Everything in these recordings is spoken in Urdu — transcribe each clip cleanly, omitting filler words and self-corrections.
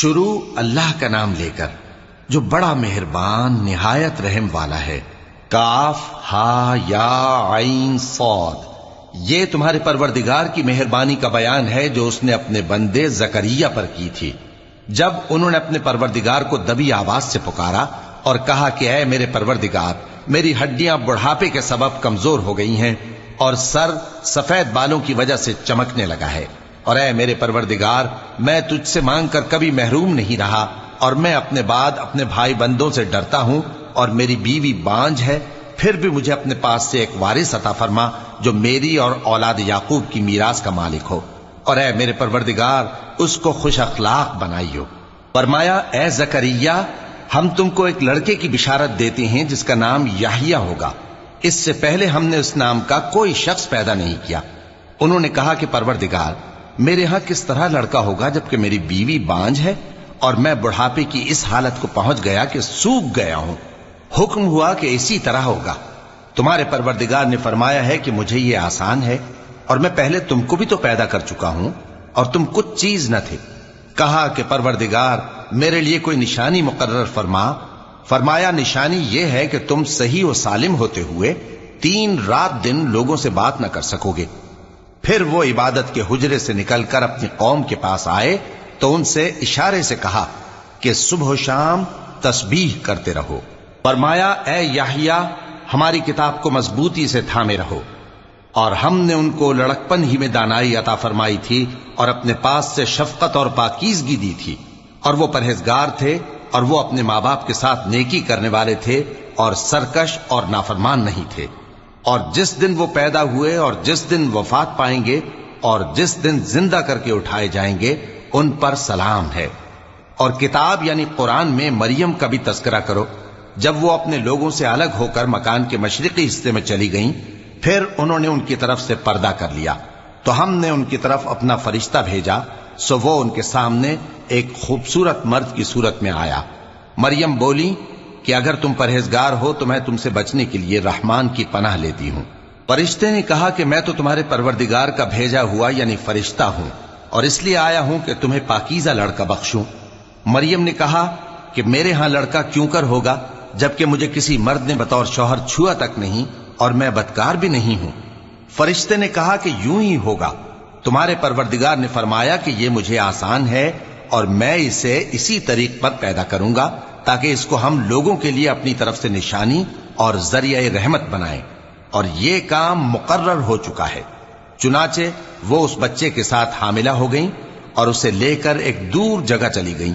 شروع اللہ کا نام لے کر جو بڑا مہربان نہایت رحم والا ہے۔ کاف ہا یا عین صاد، یہ تمہارے پروردگار کی مہربانی کا بیان ہے جو اس نے اپنے بندے زکریا پر کی تھی جب انہوں نے اپنے پروردگار کو دبی آواز سے پکارا اور کہا کہ اے میرے پروردگار، میری ہڈیاں بڑھاپے کے سبب کمزور ہو گئی ہیں اور سر سفید بالوں کی وجہ سے چمکنے لگا ہے، اور اے میرے پروردگار، میں تجھ سے مانگ کر کبھی محروم نہیں رہا، اور میں اپنے بعد اپنے بھائی بندوں سے ڈرتا ہوں، اور میری بیوی بانجھ ہے، پھر بھی مجھے اپنے پاس سے ایک وارث عطا فرما جو میری اور اولاد یعقوب کی میراث کا مالک ہو، اور اے میرے پروردگار، اس کو خوش اخلاق بنائیو۔ فرمایا اے زکریا، ہم تم کو ایک لڑکے کی بشارت دیتے ہیں جس کا نام یحییٰ ہوگا، اس سے پہلے ہم نے اس نام کا کوئی شخص پیدا نہیں کیا۔ انہوں نے کہا کہ پروردگار، میرے ہاں کس طرح لڑکا ہوگا جبکہ میری بیوی بانجھ ہے اور میں بڑھاپے کی اس حالت کو پہنچ گیا کہ سوکھ گیا ہوں؟ حکم ہوا کہ اسی طرح ہوگا۔ تمہارے پروردگار نے فرمایا ہے کہ مجھے یہ آسان ہے، اور میں پہلے تم کو بھی تو پیدا کر چکا ہوں اور تم کچھ چیز نہ تھے۔ کہا کہ پروردگار، میرے لیے کوئی نشانی مقرر فرما۔ فرمایا نشانی یہ ہے کہ تم صحیح و سالم ہوتے ہوئے 3 رات دن لوگوں سے بات نہ کر سکو گے۔ پھر وہ عبادت کے حجرے سے نکل کر اپنی قوم کے پاس آئے تو ان سے اشارے سے کہا کہ صبح و شام تسبیح کرتے رہو۔ فرمایا اے یحییٰ، ہماری کتاب کو مضبوطی سے تھامے رہو، اور ہم نے ان کو لڑکپن ہی میں دانائی عطا فرمائی تھی اور اپنے پاس سے شفقت اور پاکیزگی دی تھی، اور وہ پرہیزگار تھے، اور وہ اپنے ماں باپ کے ساتھ نیکی کرنے والے تھے اور سرکش اور نافرمان نہیں تھے۔ اور جس دن وہ پیدا ہوئے اور جس دن وفات پائیں گے اور جس دن زندہ کر کے اٹھائے جائیں گے ان پر سلام ہے۔ اور کتاب یعنی قرآن میں مریم کا بھی تذکرہ کرو، جب وہ اپنے لوگوں سے الگ ہو کر مکان کے مشرقی حصے میں چلی گئیں، پھر انہوں نے ان کی طرف سے پردہ کر لیا تو ہم نے ان کی طرف اپنا فرشتہ بھیجا، سو وہ ان کے سامنے ایک خوبصورت مرد کی صورت میں آیا۔ مریم بولی کہ اگر تم پرہیزگار ہو تو میں تم سے بچنے کے لیے رحمان کی پناہ لیتی ہوں۔ فرشتے نے کہا کہ میں تو تمہارے پروردگار کا بھیجا ہوا یعنی فرشتہ ہوں، اور اس لیے آیا ہوں کہ تمہیں پاکیزہ لڑکا بخشوں۔ مریم نے کہا کہ میرے ہاں لڑکا کیوں کر ہوگا جبکہ مجھے کسی مرد نے بطور شوہر چھوا تک نہیں اور میں بدکار بھی نہیں ہوں۔ فرشتے نے کہا کہ یوں ہی ہوگا۔ تمہارے پروردگار نے فرمایا کہ یہ مجھے آسان ہے اور میں اسے اسی طریق پر پیدا کروں گا تاکہ اس کو ہم لوگوں کے لیے اپنی طرف سے نشانی اور ذریعہ رحمت بنائیں، اور یہ کام مقرر ہو چکا ہے۔ چنانچہ وہ اس بچے کے ساتھ حاملہ ہو گئیں اور اسے لے کر ایک دور جگہ چلی گئیں۔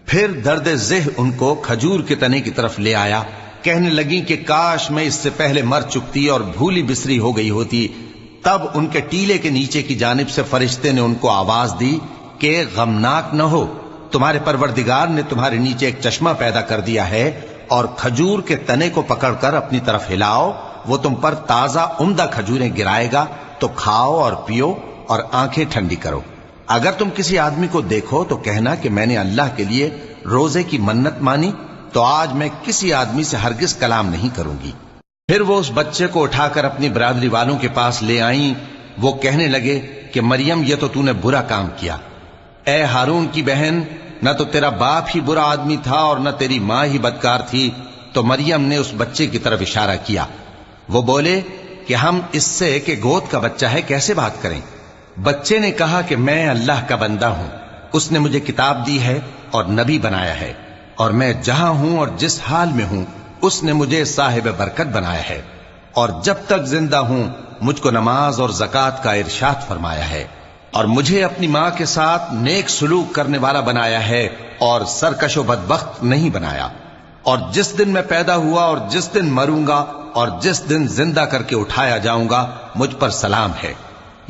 پھر درد ذہ ان کو کھجور کے تنے کی طرف لے آیا، کہنے لگیں کہ کاش میں اس سے پہلے مر چکتی اور بھولی بسری ہو گئی ہوتی۔ تب ان کے ٹیلے کے نیچے کی جانب سے فرشتے نے ان کو آواز دی کہ غمناک نہ ہو، تمہارے پروردگار نے تمہارے نیچے ایک چشمہ پیدا کر دیا ہے، اور کھجور کے تنے کو پکڑ کر اپنی طرف ہلاؤ، وہ تم پر تازہ عمدہ کھجوریں گرائے گا، تو کھاؤ اور پیو اور آنکھیں ٹھنڈی کرو۔ اگر تم کسی آدمی کو دیکھو تو کہنا کہ میں نے اللہ کے لیے روزے کی منت مانی، تو آج میں کسی آدمی سے ہرگز کلام نہیں کروں گی۔ پھر وہ اس بچے کو اٹھا کر اپنی برادری والوں کے پاس لے آئیں۔ وہ کہنے لگے کہ مریم، یہ تو نے برا کام کیا۔ اے ہارون کی بہن، نہ تو تیرا باپ ہی برا آدمی تھا اور نہ تیری ماں ہی بدکار تھی۔ تو مریم نے اس بچے کی طرف اشارہ کیا۔ وہ بولے کہ ہم اس سے کہ گود کا بچہ ہے کیسے بات کریں؟ بچے نے کہا کہ میں اللہ کا بندہ ہوں، اس نے مجھے کتاب دی ہے اور نبی بنایا ہے، اور میں جہاں ہوں اور جس حال میں ہوں اس نے مجھے صاحب برکت بنایا ہے، اور جب تک زندہ ہوں مجھ کو نماز اور زکوٰۃ کا ارشاد فرمایا ہے، اور مجھے اپنی ماں کے ساتھ نیک سلوک کرنے والا بنایا ہے اور سرکش و بدبخت نہیں بنایا، اور جس دن میں پیدا ہوا اور جس دن مروں گا اور جس دن زندہ کر کے اٹھایا جاؤں گا مجھ پر سلام ہے۔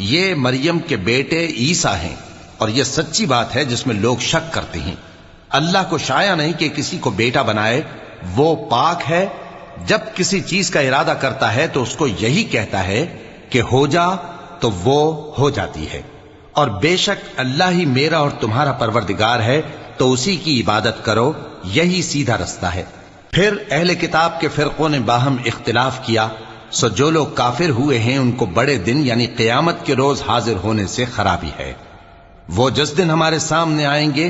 یہ مریم کے بیٹے عیسیٰ ہیں، اور یہ سچی بات ہے جس میں لوگ شک کرتے ہیں۔ اللہ کو شایع نہیں کہ کسی کو بیٹا بنائے، وہ پاک ہے۔ جب کسی چیز کا ارادہ کرتا ہے تو اس کو یہی کہتا ہے کہ ہو جا، تو وہ ہو جاتی ہے۔ اور بے شک اللہ ہی میرا اور تمہارا پروردگار ہے، تو اسی کی عبادت کرو، یہی سیدھا رستہ ہے۔ پھر اہل کتاب کے فرقوں نے باہم اختلاف کیا، سو جو لوگ کافر ہوئے ہیں ان کو بڑے دن یعنی قیامت کے روز حاضر ہونے سے خرابی ہے۔ وہ جس دن ہمارے سامنے آئیں گے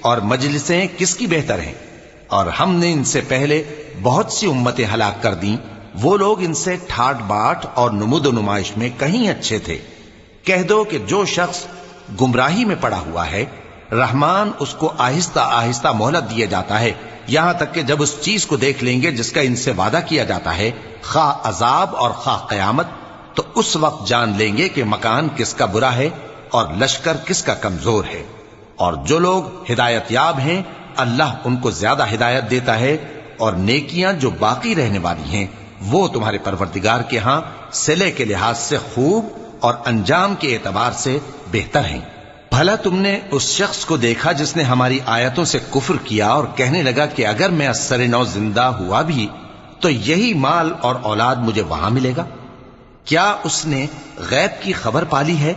اور مجلسیں کس کی بہتر ہیں؟ اور ہم نے ان سے پہلے بہت سی امتیں ہلاک کر دیں، وہ لوگ ان سے ٹھاٹ باٹ اور نمود و نمائش میں کہیں اچھے تھے۔ کہہ دو کہ جو شخص گمراہی میں پڑا ہوا ہے، رحمان اس کو آہستہ آہستہ مہلت دیا جاتا ہے، یہاں تک کہ جب اس چیز کو دیکھ لیں گے جس کا ان سے وعدہ کیا جاتا ہے، خواہ عذاب اور خواہ قیامت، تو اس وقت جان لیں گے کہ مکان کس کا برا ہے اور لشکر کس کا کمزور ہے۔ اور جو لوگ ہدایت یاب ہیں، اللہ ان کو زیادہ ہدایت دیتا ہے، اور نیکیاں جو باقی رہنے والی ہیں وہ تمہارے پروردگار کے ہاں صلے کے لحاظ سے خوب اور انجام کے اعتبار سے بہتر ہیں۔ بھلا تم نے اس شخص کو دیکھا جس نے ہماری آیتوں سے کفر کیا اور کہنے لگا کہ اگر میں ازسر نو زندہ ہوا بھی تو یہی مال اور اولاد مجھے وہاں ملے گا؟ کیا اس نے غیب کی خبر پالی ہے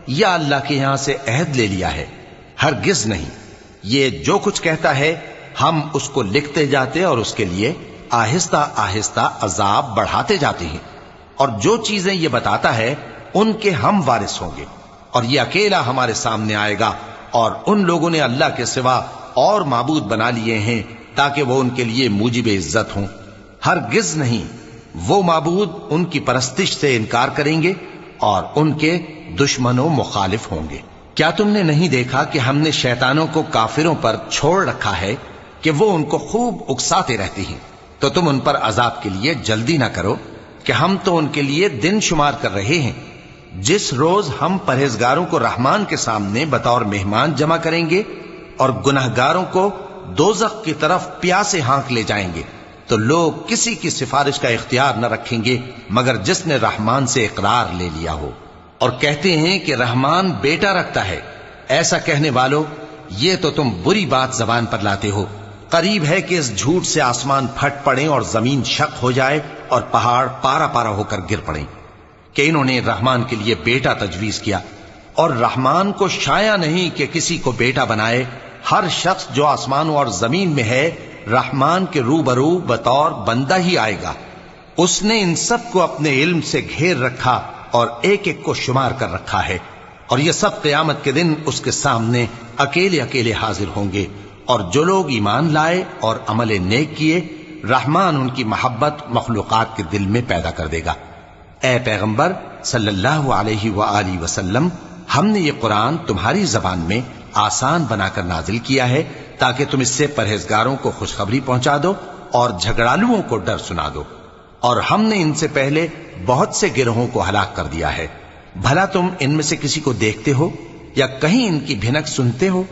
یا اللہ کے یہاں سے عہد لے لیا ہے؟ ہرگز نہیں، یہ جو کچھ کہتا ہے ہم اس کو لکھتے جاتے اور اس کے لیے آہستہ آہستہ عذاب بڑھاتے جاتے ہیں، اور جو چیزیں یہ بتاتا ہے ان کے ہم وارث ہوں گے، اور یہ اکیلا ہمارے سامنے آئے گا، اور ان لوگوں نے اللہ کے سوا اور معبود بنا لیے ہیں تاکہ وہ ان کے لیے موجب عزت ہوں۔ ہرگز نہیں، وہ معبود ان کی پرستش سے انکار کریں گے اور ان کے دشمن و مخالف ہوں گے۔ کیا تم نے نہیں دیکھا کہ ہم نے شیطانوں کو کافروں پر چھوڑ رکھا ہے کہ وہ ان کو خوب اکساتے رہتے ہیں؟ تو تم ان پر عذاب کے لیے جلدی نہ کرو کہ ہم تو ان کے لیے دن شمار کر رہے ہیں، جس روز ہم پرہیزگاروں کو رحمان کے سامنے بطور مہمان جمع کریں گے اور گناہگاروں کو دوزخ کی طرف پیاسے ہانک لے جائیں گے، تو لوگ کسی کی سفارش کا اختیار نہ رکھیں گے مگر جس نے رحمان سے اقرار لے لیا ہو، اور کہتے ہیں کہ رحمان بیٹا رکھتا ہے۔ ایسا کہنے والوں، یہ تو تم بری بات زبان پر لاتے ہو۔ قریب ہے کہ اس جھوٹ سے آسمان پھٹ پڑیں اور زمین شق ہو جائے اور پہاڑ پارا پارا ہو کر گر پڑیں، کہ انہوں نے رحمان کے لیے بیٹا تجویز کیا، اور رحمان کو شایع نہیں کہ کسی کو بیٹا بنائے۔ ہر شخص جو آسمانوں اور زمین میں ہے رحمان کے روبرو بطور بندہ ہی آئے گا۔ اس نے ان سب کو اپنے علم سے گھیر رکھا اور ایک ایک کو شمار کر رکھا ہے، اور یہ سب قیامت کے دن اس کے سامنے اکیلے اکیلے حاضر ہوں گے۔ اور جو لوگ ایمان لائے اور عمل نیک کیے، رحمان ان کی محبت مخلوقات کے دل میں پیدا کر دے گا۔ اے پیغمبر صلی اللہ علیہ وآلہ وسلم، ہم نے یہ قرآن تمہاری زبان میں آسان بنا کر نازل کیا ہے تاکہ تم اس سے پرہیزگاروں کو خوشخبری پہنچا دو اور جھگڑالوؤں کو ڈر سنا دو، اور ہم نے ان سے پہلے بہت سے گروہوں کو ہلاک کر دیا ہے۔ بھلا تم ان میں سے کسی کو دیکھتے ہو یا کہیں ان کی بھنک سنتے ہو؟